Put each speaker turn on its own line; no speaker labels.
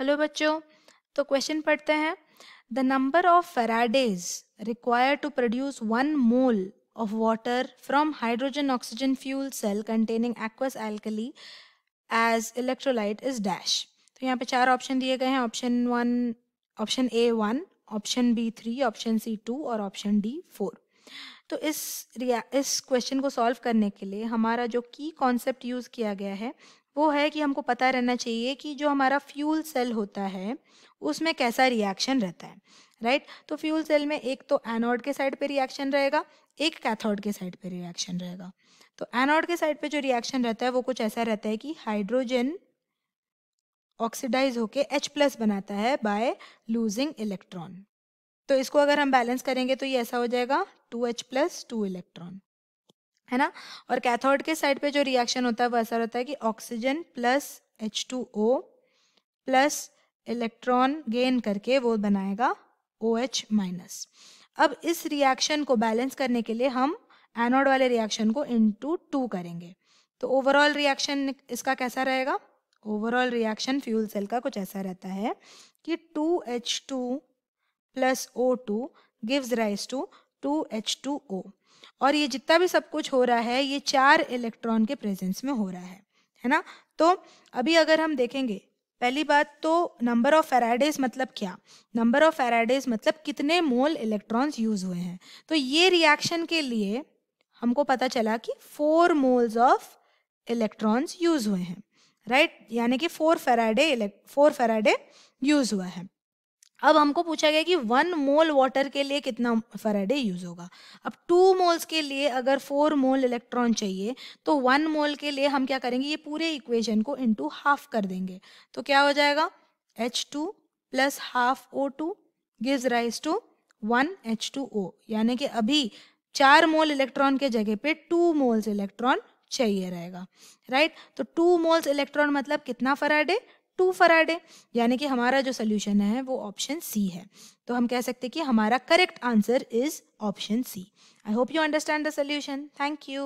Hello बच्चों, तो question पढ़ते हैं। The number of faradays required to produce 1 mole of water from hydrogen oxygen fuel cell containing aqueous alkali as electrolyte is dash. तो यहाँ पे 4 option दिए गए हैं। Option A 1, option B 3, option C 2 और ऑप्शन डी 4। तो इस question को सॉल्व करने के लिए हमारा जो की कॉन्सेप्ट यूज़ किया गया है वो है कि हमको पता रहना चाहिए कि जो हमारा फ्यूल सेल होता है उसमें कैसा रिएक्शन रहता है, राइट। तो फ्यूल सेल में एक तो एनोड के साइड पे रिएक्शन रहेगा, एक कैथोड के साइड पे रिएक्शन रहेगा। तो एनोड के साइड पे जो रिएक्शन रहता है वो कुछ ऐसा रहता है कि हाइड्रोजन ऑक्सीडाइज होके H+ बनाता है बाय लूजिंग इलेक्ट्रॉन। तो इसको अगर हम बैलेंस करेंगे तो ये ऐसा हो जाएगा 2H+ 2 इलेक्ट्रॉन, है ना। और कैथोड के साइड पे जो रिएक्शन होता है वो ऐसा रहता है कि oxygen plus H2O plus electron gain करके वो बनाएगा OH-। अब इस रिएक्शन को बैलेंस करने के लिए हम एनोड वाले रिएक्शन को इनटू 2 करेंगे। तो ओवरऑल रिएक्शन इसका कैसा रहेगा? ओवरऑल रिएक्शन फ्यूल सेल का कुछ ऐसा रहता है कि 2H2 plus O2 gives rise to 2H2O। और ये जितना भी सब कुछ हो रहा है ये 4 इलेक्ट्रॉन के प्रेजेंस में हो रहा है ना। तो अभी अगर हम देखेंगे, पहली बात तो नंबर ऑफ फेराडेज मतलब क्या? नंबर ऑफ फेराडेज मतलब कितने मोल इलेक्ट्रॉन्स यूज हुए हैं। तो ये रिएक्शन के लिए हमको पता चला कि 4 मोल्स ऑफ इलेक्ट्रॉन्स यूज हुए हैं, राइट। यानी कि 4 फेराडे यूज हुआ है। अब हमको पूछा गया कि 1 मोल वाटर के लिए कितना फैराडे यूज होगा। अब 2 मोल्स के लिए अगर 4 मोल इलेक्ट्रॉन चाहिए तो 1 मोल के लिए हम क्या करेंगे, ये पूरे इक्वेशन को इनटू हाफ कर देंगे। तो क्या हो जाएगा, H2 plus half O2 gives rise to 1 H2O। यानी कि अभी 4 मोल इलेक्ट्रॉन के जगह पे 2 मोल्स इलेक्ट्रॉन चाहिए रहेगा, राइट। तो 2 मोल्स इलेक्ट्रॉन मतलब कितना फैराडे, 2 फैराडे। यानी कि हमारा जो सोल्यूशन है वो ऑप्शन सी है। तो हम कह सकते हैं कि हमारा correct answer is option C. I hope you understand the solution. Thank you.